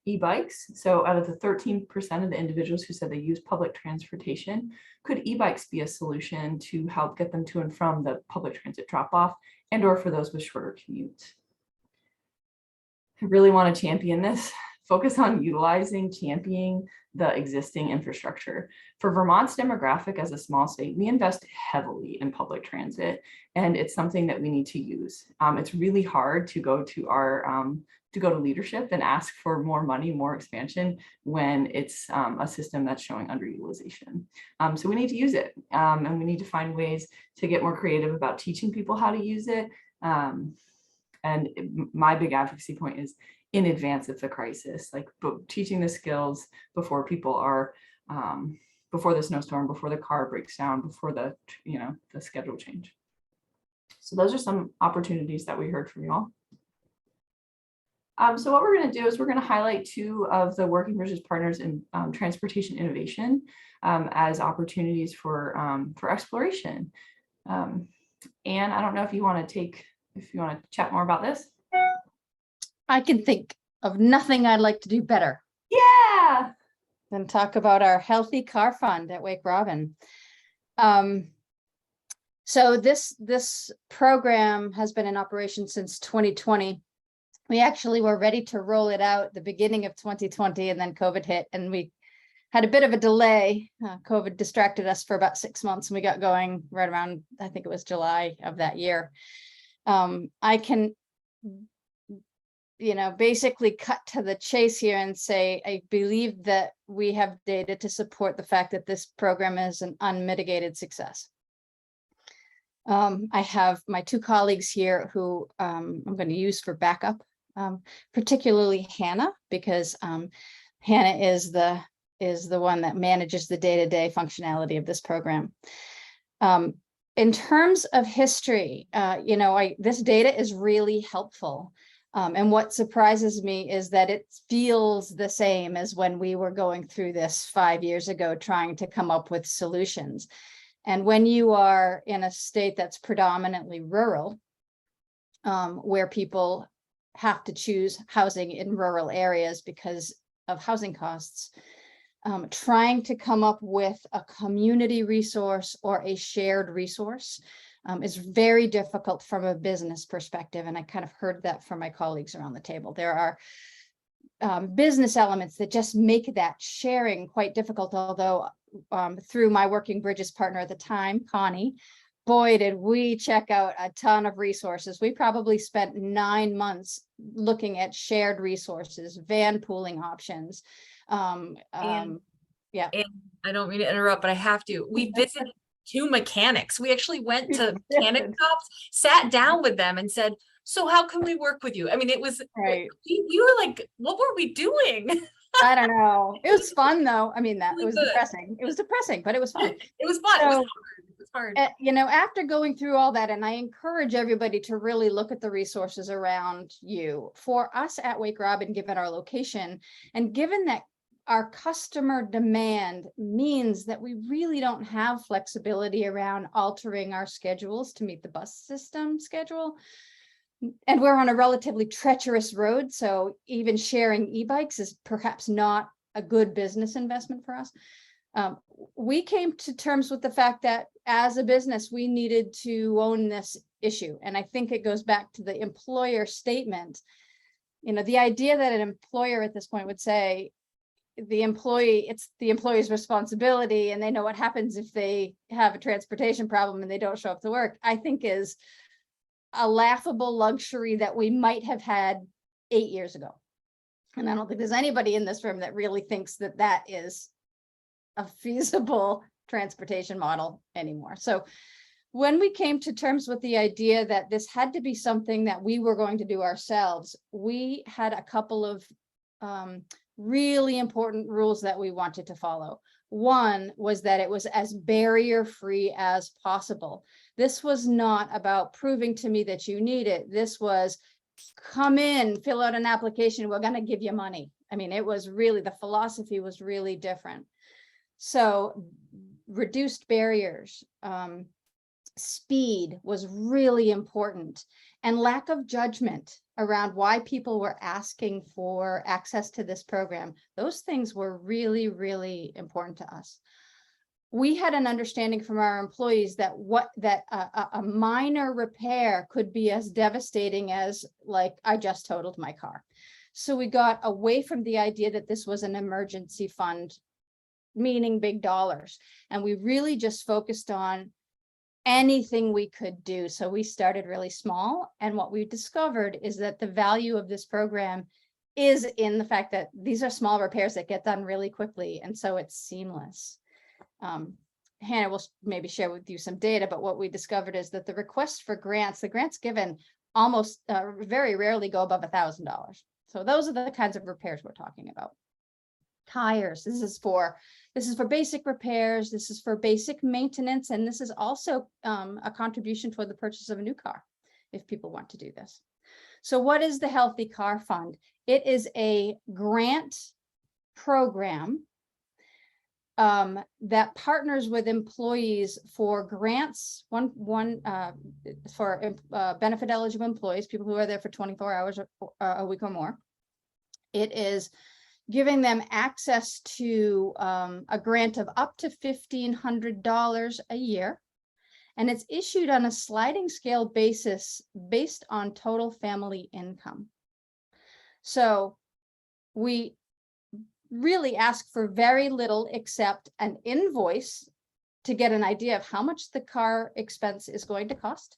E-bikes, so out of the 13% of the individuals who said they use public transportation, could e-bikes be a solution to help get them to and from the public transit drop-off and or for those with shorter commutes? I really want to champion this. Focus on championing the existing infrastructure. For Vermont's demographic as a small state, we invest heavily in public transit, and it's something that we need to use. It's really hard to go to leadership and ask for more money, more expansion when it's a system that's showing underutilization. So we need to use it, and we need to find ways to get more creative about teaching people how to use it. And my big advocacy point is in advance of the crisis, like teaching the skills before people are, before the snowstorm, before the car breaks down, before the schedule change. So those are some opportunities that we heard from you all. So what we're going to do is we're going to highlight two of the Working Bridges partners in transportation innovation as opportunities for exploration. And I don't know if you want to chat more about this. I can think of nothing I'd like to do better. Yeah. Than talk about our Healthy Car Fund at Wake Robin. So this program has been in operation since 2020. We actually were ready to roll it out the beginning of 2020, and then COVID hit, and we had a bit of a delay. COVID distracted us for about 6 months, and we got going right around, I think it was July of that year. I can, basically cut to the chase here and say, I believe that we have data to support the fact that this program is an unmitigated success. I have my two colleagues here who I'm going to use for backup, particularly Hannah, because Hannah is the one that manages the day-to-day functionality of this program. In terms of history, this data is really helpful. And what surprises me is that it feels the same as when we were going through this 5 years ago, trying to come up with solutions. And when you are in a state that's predominantly rural, where people have to choose housing in rural areas because of housing costs, trying to come up with a community resource or a shared resource is very difficult from a business perspective. And I kind of heard that from my colleagues around the table. There are business elements that just make that sharing quite difficult, although through my Working Bridges partner at the time, Connie, boy, did we check out a ton of resources. We probably spent 9 months looking at shared resources, van pooling options. Yeah. And I don't mean to interrupt, but I have to. We visited 2 mechanics. We actually went to mechanic shops, sat down with them and said, so how can we work with you? I mean, it was, Right. we were like, what were we doing? I don't know. It was fun though. I mean, it Really was good. depressing. It was depressing, but it was fun. It was fun. It was So, hard. It was hard. you know, after going through all that, and I encourage everybody to really look at the resources around you. For us at Wake Robin, given our location, and given that our customer demand means that we really don't have flexibility around altering our schedules to meet the bus system schedule. And we're on a relatively treacherous road, so even sharing e-bikes is perhaps not a good business investment for us. We came to terms with the fact that as a business, we needed to own this issue. And I think it goes back to the employer statement. You know, the idea that an employer at this point would say, it's the employee's responsibility and they know what happens if they have a transportation problem and they don't show up to work, I think is a laughable luxury that we might have had 8 years ago. And I don't think there's anybody in this room that really thinks that that is a feasible transportation model anymore. So when we came to terms with the idea that this had to be something that we were going to do ourselves, we had a couple of really important rules that we wanted to follow. One was that it was as barrier-free as possible. This was not about proving to me that you need it. This was come in, fill out an application, we're going to give you money. I mean, it was really, the philosophy was really different. So reduced barriers, speed was really important, and lack of judgment around why people were asking for access to this program. Those things were really, really important to us. We had an understanding from our employees that a minor repair could be as devastating as, like, I just totaled my car. So we got away from the idea that this was an emergency fund, meaning big dollars. And we really just focused on anything we could do. So we started really small. And what we discovered is that the value of this program is in the fact that these are small repairs that get done really quickly. And so it's seamless. Hannah will maybe share with you some data, but what we discovered is that the requests for grants, the grants given almost very rarely go above $1,000. So those are the kinds of repairs we're talking about. Tires, this is for basic repairs, this is for basic maintenance, and this is also a contribution toward the purchase of a new car if people want to do this. So what is the Healthy Car Fund? It is a grant program that partners with employees for grants, for benefit eligible employees, people who are there for 24 hours a week or more. It is giving them access to a grant of up to $1,500 a year. And it's issued on a sliding scale basis based on total family income. So we really ask for very little except an invoice to get an idea of how much the car expense is going to cost.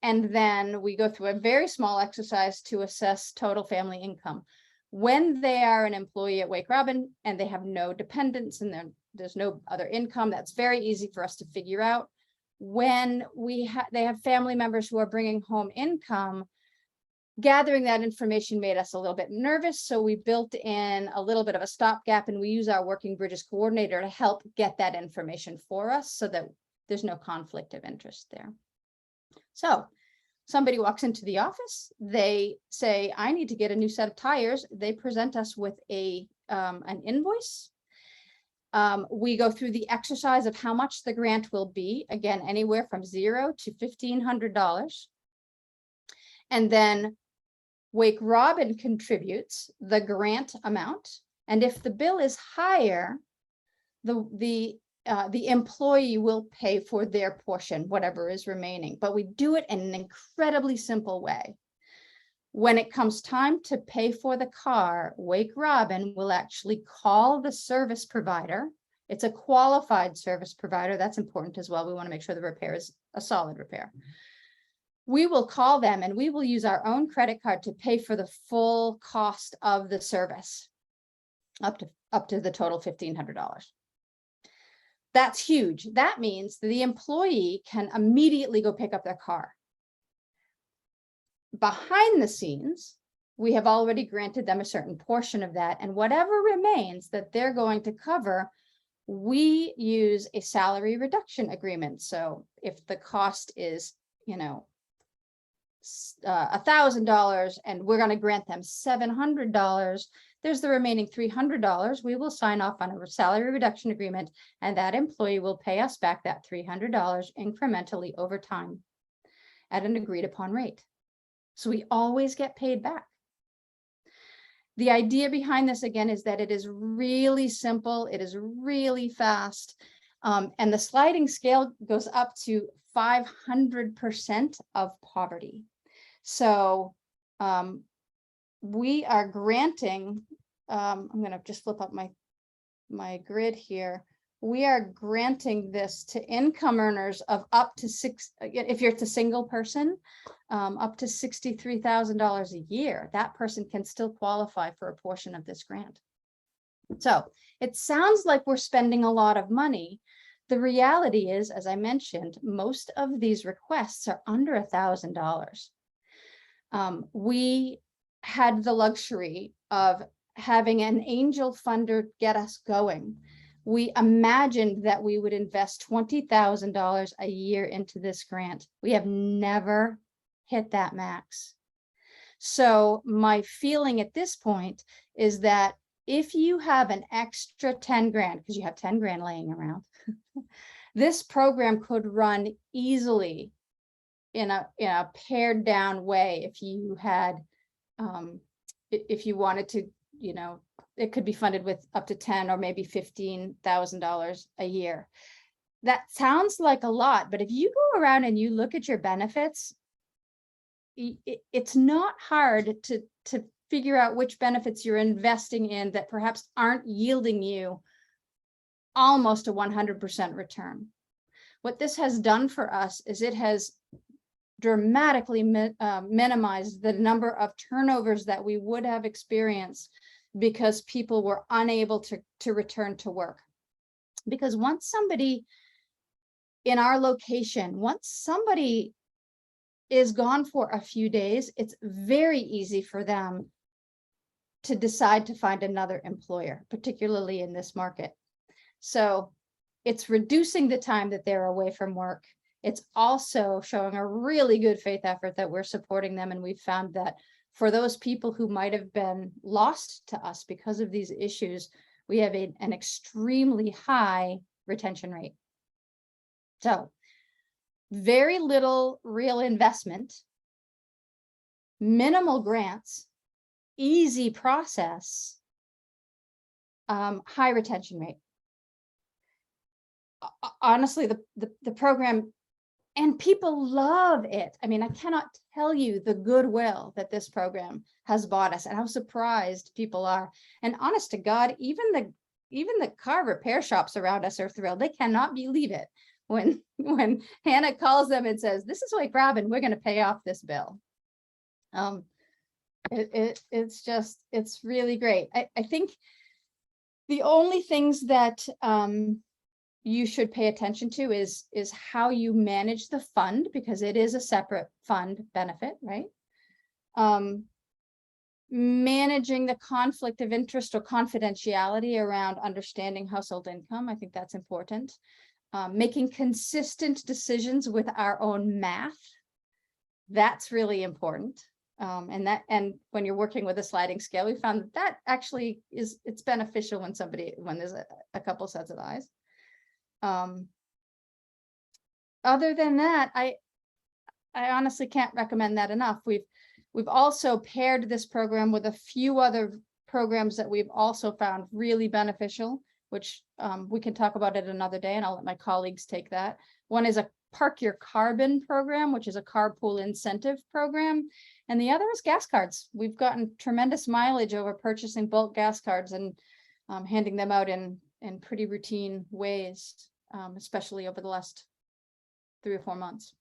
And then we go through a very small exercise to assess total family income. When they are an employee at Wake Robin and they have no dependents and there's no other income, that's very easy for us to figure out. When they have family members who are bringing home income, gathering that information made us a little bit nervous. So we built in a little bit of a stopgap, and we use our Working Bridges coordinator to help get that information for us so that there's no conflict of interest there. So somebody walks into the office, they say, I need to get a new set of tires. They present us with an invoice. We go through the exercise of how much the grant will be, again, anywhere from $0 to $1,500. And then Wake Robin contributes the grant amount. And if the bill is higher, the employee will pay for their portion, whatever is remaining, but we do it in an incredibly simple way. When it comes time to pay for the car, Wake Robin will actually call the service provider. It's a qualified service provider. That's important as well. We want to make sure the repair is a solid repair. We will call them and we will use our own credit card to pay for the full cost of the service, up to the total $1,500. That's huge. That means the employee can immediately go pick up their car. Behind the scenes, we have already granted them a certain portion of that, and whatever remains that they're going to cover, we use a salary reduction agreement. So if the cost is, $1,000 and we're going to grant them $700, there's the remaining $300. We will sign off on a salary reduction agreement, and that employee will pay us back that $300 incrementally over time at an agreed upon rate. So we always get paid back. The idea behind this, again, is that it is really simple. It is really fast. And the sliding scale goes up to 500% of poverty. So we are granting, I'm going to just flip up my grid here. We are granting this to income earners of up to if you're a single person, up to $63,000 a year. That person can still qualify for a portion of this grant. So it sounds like we're spending a lot of money. The reality is, as I mentioned, most of these requests are under $1,000. We had the luxury of having an angel funder get us going. We imagined that we would invest $20,000 a year into this grant. We have never hit that max. So my feeling at this point is that if you have an extra 10 grand, because you have 10 grand laying around, this program could run easily in a pared down way. If you had, if you wanted to, it could be funded with up to $10,000 or maybe $15,000 a year. That sounds like a lot, but if you go around and you look at your benefits, it's not hard to figure out which benefits you're investing in that perhaps aren't yielding you almost a 100% return. What this has done for us is it has dramatically minimized the number of turnovers that we would have experienced because people were unable to return to work. Because once somebody in our location, once somebody is gone for a few days, it's very easy for them to decide to find another employer, particularly in this market. So it's reducing the time that they're away from work. It's also showing a really good faith effort that we're supporting them. And we've found that for those people who might have been lost to us because of these issues, we have an extremely high retention rate. So very little real investment, minimal grants, easy process, high retention rate. Honestly, the program, and people love it. I mean, I cannot tell you the goodwill that this program has bought us and how surprised people are. And honest to God, even the car repair shops around us are thrilled. They cannot believe it when Hannah calls them and says, "This is Wake Robin, we're going to pay off this bill." It's really great. I think the only things that you should pay attention to is how you manage the fund, because it is a separate fund benefit, right? Managing the conflict of interest or confidentiality around understanding household income. I think that's important. Making consistent decisions with our own math. That's really important. And when you're working with a sliding scale, we found that actually it's beneficial when there's a couple sets of eyes. Other than that, I honestly can't recommend that enough. We've also paired this program with a few other programs that we've also found really beneficial. which we can talk about it another day, and I'll let my colleagues take that. One is a Park Your Carbon program, which is a carpool incentive program. And the other is gas cards. We've gotten tremendous mileage over purchasing bulk gas cards and handing them out in pretty routine ways, especially over the last 3 or 4 months.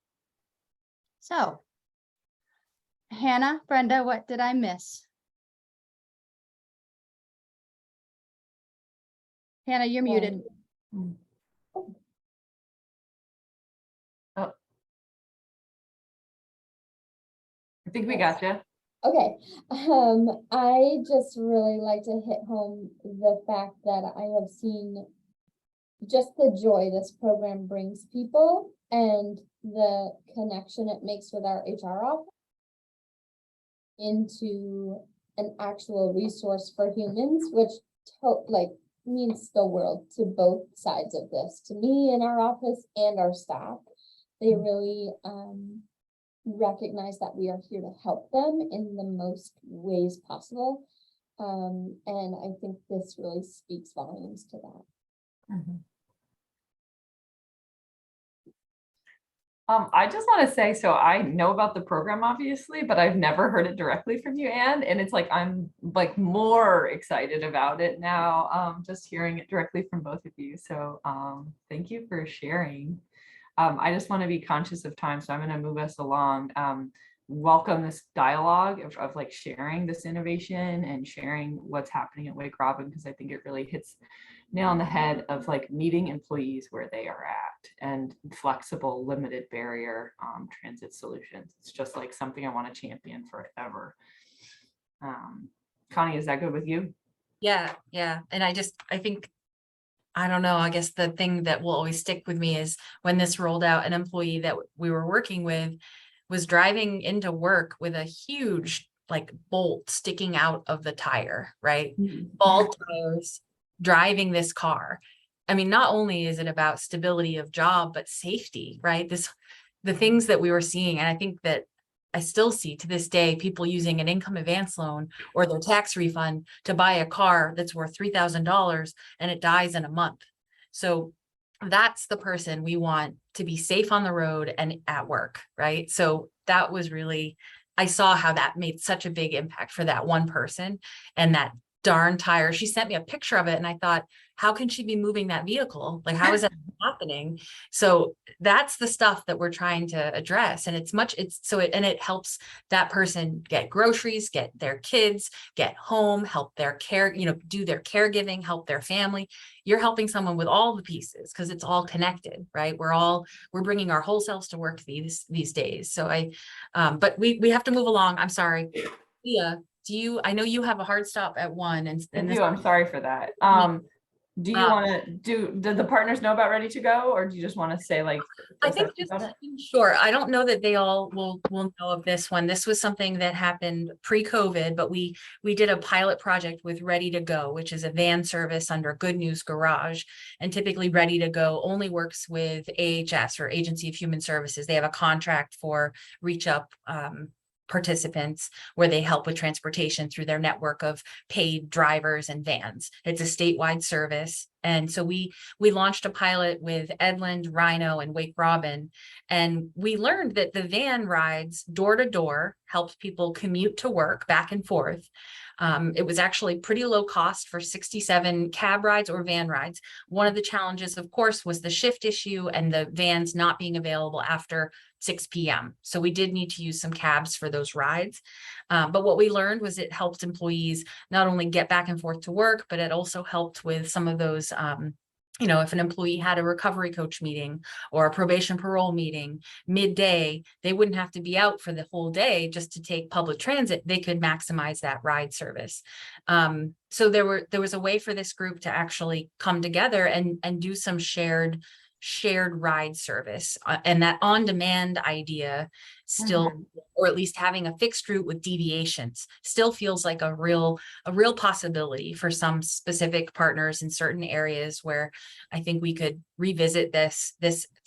So, Hannah, Brenda, what did I miss? Hannah, you're muted. I think we got you. Okay, I just really like to hit home the fact that I have seen just the joy this program brings people and the connection it makes with our HR office into an actual resource for humans, which means the world to both sides of this, to me in our office and our staff. They really recognize that we are here to help them in the most ways possible. And I think this really speaks volumes to that. I just want to say, so I know about the program, obviously, but I've never heard it directly from you, Anne. And it's like, I'm like more excited about it now, just hearing it directly from both of you. So thank you for sharing. I just want to be conscious of time, so I'm going to move us along. Welcome this dialogue of like sharing this innovation and sharing what's happening at Wake Robin, because I think it really hits nail on the head of like meeting employees where they are at and flexible, limited barrier transit solutions. It's just like something I want to champion forever. Connie, is that good with you? Yeah. And I think, I don't know, I guess the thing that will always stick with me is when this rolled out, an employee that we were working with was driving into work with a huge like bolt sticking out of the tire, right? Ball tires, driving this car. I mean, not only is it about stability of job, but safety, right? The things that we were seeing, and I think that I still see to this day, people using an income advance loan or their tax refund to buy a car that's worth $3,000 and it dies in a month. So that's the person we want to be safe on the road and at work, right? So that was really, I saw how that made such a big impact for that one person, and that darn tire. She sent me a picture of it and I thought, how can she be moving that vehicle? Like, how is that happening? So that's the stuff that we're trying to address. And it helps that person get groceries, get their kids, get home, help their do their caregiving, help their family. You're helping someone with all the pieces because it's all connected, right? We're bringing our whole selves to work these days. So but we have to move along. I'm sorry. Leah, I know you have a hard stop at 1 and I'm sorry for that. Do you want to do the partners know about Ready to Go, or do you just want to say like, I think sure. I don't know that they all will know of this one. This was something that happened pre-COVID, but we did a pilot project with Ready to Go, which is a van service under Good News Garage. And typically Ready to Go only works with AHS, or Agency of Human Services. They have a contract for Reach Up participants where they help with transportation through their network of paid drivers and vans. It's a statewide service. And so we launched a pilot with Edland, Rhino, and Wake Robin. And we learned that the van rides door to door helped people commute to work back and forth. It was actually pretty low cost for 67 cab rides or van rides. One of the challenges, of course, was the shift issue and the vans not being available after 6 p.m. So we did need to use some cabs for those rides. But what we learned was it helped employees not only get back and forth to work, but it also helped with some of those, if an employee had a recovery coach meeting or a probation parole meeting midday, they wouldn't have to be out for the whole day just to take public transit. They could maximize that ride service. So there was a way for this group to actually come together and do some shared ride service, and that on-demand idea still, or at least having a fixed route with deviations, still feels like a real possibility for some specific partners in certain areas where I think we could revisit this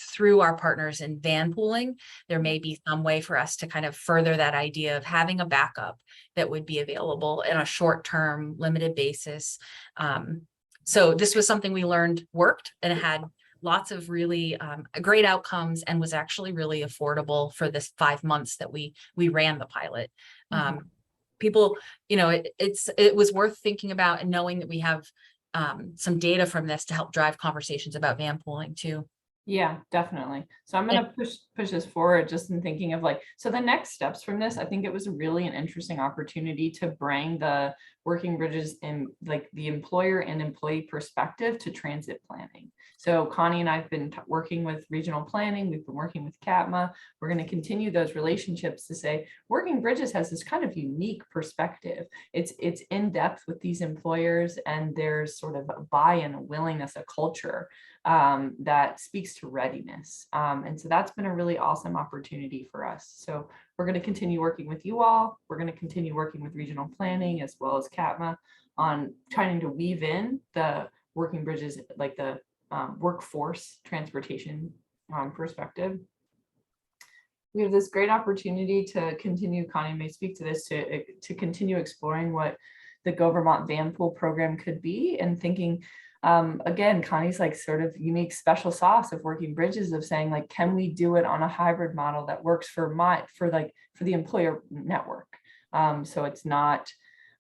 through our partners in van pooling. There may be some way for us to kind of further that idea of having a backup that would be available in a short-term limited basis. So this was something we learned worked and it had lots of really great outcomes and was actually really affordable for this 5 months that we ran the pilot. People, you know, it was worth thinking about and knowing that we have some data from this to help drive conversations about van pooling too. Yeah, definitely. So I'm going to push this forward just in thinking of like, so the next steps from this, I think it was really an interesting opportunity to bring the Working Bridges in like the employer and employee perspective to transit planning. So Connie and I've been working with regional planning. We've been working with CATMA. We're going to continue those relationships to say Working Bridges has this kind of unique perspective. It's in depth with these employers, and there's sort of a buy-in, a willingness, a culture that speaks to readiness. And so that's been a really awesome opportunity for us. So we're going to continue working with you all. We're going to continue working with regional planning as well as CATMA on trying to weave in the Working Bridges, like the workforce transportation perspective. We have this great opportunity to continue, Connie may speak to this, to continue exploring what the Go Vermont Van Pool program could be, and thinking, again, Connie's like sort of unique special sauce of Working Bridges of saying like, can we do it on a hybrid model that works for the employer network? So it's not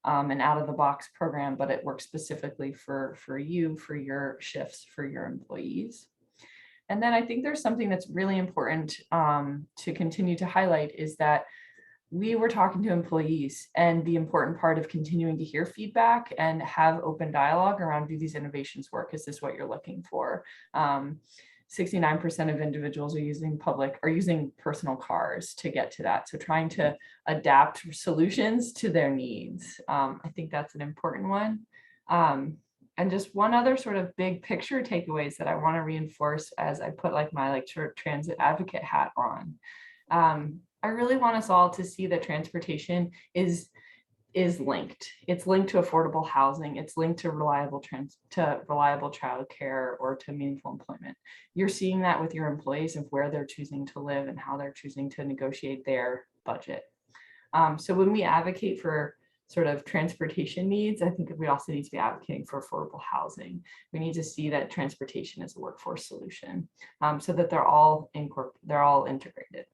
an out of the box program, but it works specifically for you, for your shifts, for your employees. And then I think there's something that's really important to continue to highlight is that we were talking to employees, and the important part of continuing to hear feedback and have open dialogue around, do these innovations work? Is this what you're looking for? 69% of individuals are using personal cars to get to that. So trying to adapt solutions to their needs. I think that's an important one. And just one other sort of big picture takeaways that I want to reinforce as I put like my transit advocate hat on. I really want us all to see that transportation is linked. It's linked to affordable housing. It's linked to reliable childcare or to meaningful employment. You're seeing that with your employees of where they're choosing to live and how they're choosing to negotiate their budget. So when we advocate for sort of transportation needs, I think we also need to be advocating for affordable housing. We need to see that transportation is a workforce solution, so that they're all integrated.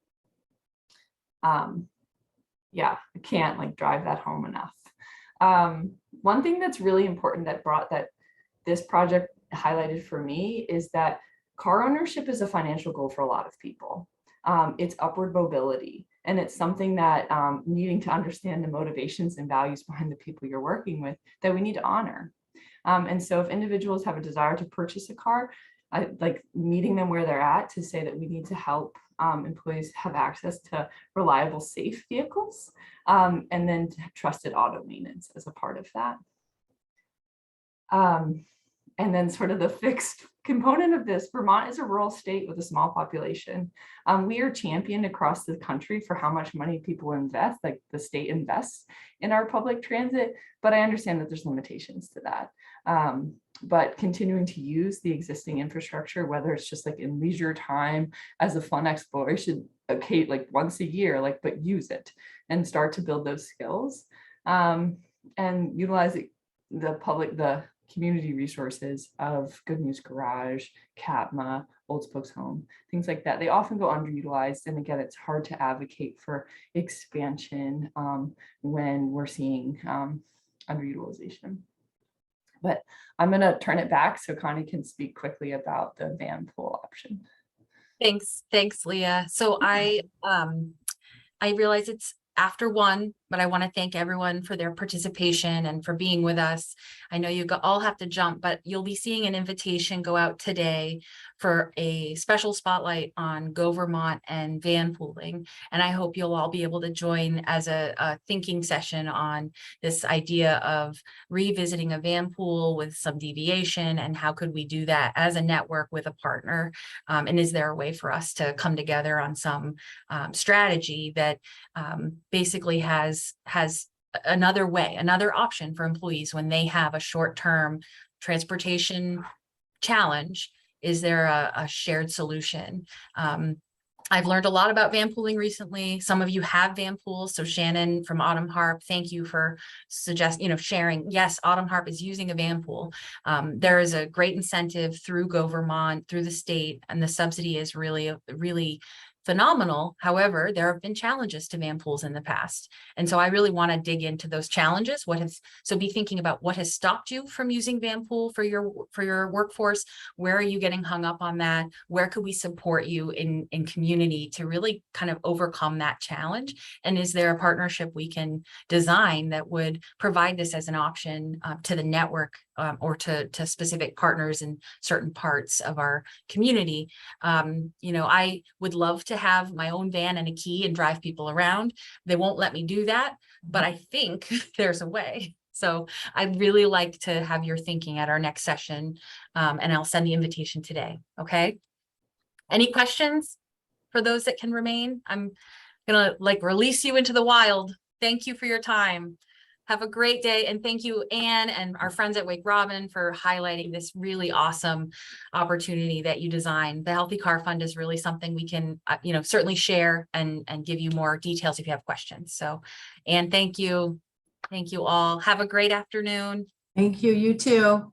Yeah, I can't like drive that home enough. One thing that's really important that this project highlighted for me is that car ownership is a financial goal for a lot of people. It's upward mobility, and it's something that needing to understand the motivations and values behind the people you're working with that we need to honor. And so if individuals have a desire to purchase a car, I like meeting them where they're at to say that we need to help employees have access to reliable, safe vehicles, and then trusted auto maintenance as a part of that. And then sort of the fixed component of this, Vermont is a rural state with a small population. We are championed across the country for how much money people invest, like the state invests in our public transit, but I understand that there's limitations to that. But continuing to use the existing infrastructure, whether it's just like in leisure time as a fun exploration, okay, like once a year, like, but use it and start to build those skills, and utilize the community resources of Good News Garage, CATMA, Old Spokes Home, things like that. They often go underutilized. And again, it's hard to advocate for expansion when we're seeing underutilization. But I'm going to turn it back so Connie can speak quickly about the van pool option. Thanks, Leah. So I realize it's after 1, but I want to thank everyone for their participation and for being with us. I know you all have to jump, but you'll be seeing an invitation go out today for a special spotlight on Go Vermont and van pooling. And I hope you'll all be able to join as a thinking session on this idea of revisiting a van pool with some deviation, and how could we do that as a network with a partner? And is there a way for us to come together on some strategy that basically has another way, another option for employees when they have a short-term transportation challenge? Is there a shared solution? I've learned a lot about van pooling recently. Some of you have van pools. So Shannon from Autumn Harp, thank you for sharing. Yes, Autumn Harp is using a van pool. There is a great incentive through Go Vermont, through the state, and the subsidy is really, really phenomenal. However, there have been challenges to van pools in the past. And so I really want to dig into those challenges. So be thinking about what has stopped you from using van pool for your workforce. Where are you getting hung up on that? Where could we support you in community to really kind of overcome that challenge? And is there a partnership we can design that would provide this as an option to the network or to specific partners in certain parts of our community? I would love to have my own van and a key and drive people around. They won't let me do that, but I think there's a way. So I'd really like to have your thinking at our next session, and I'll send the invitation today. Okay. Any questions for those that can remain? I'm gonna release you into the wild. Thank you for your time. Have a great day. And thank you, Anne, and our friends at Wake Robin for highlighting this really awesome opportunity that you designed. The Healthy Car Fund is really something we can, certainly share and give you more details if you have questions. So, Anne, thank you. Thank you all. Have a great afternoon. Thank you. You too.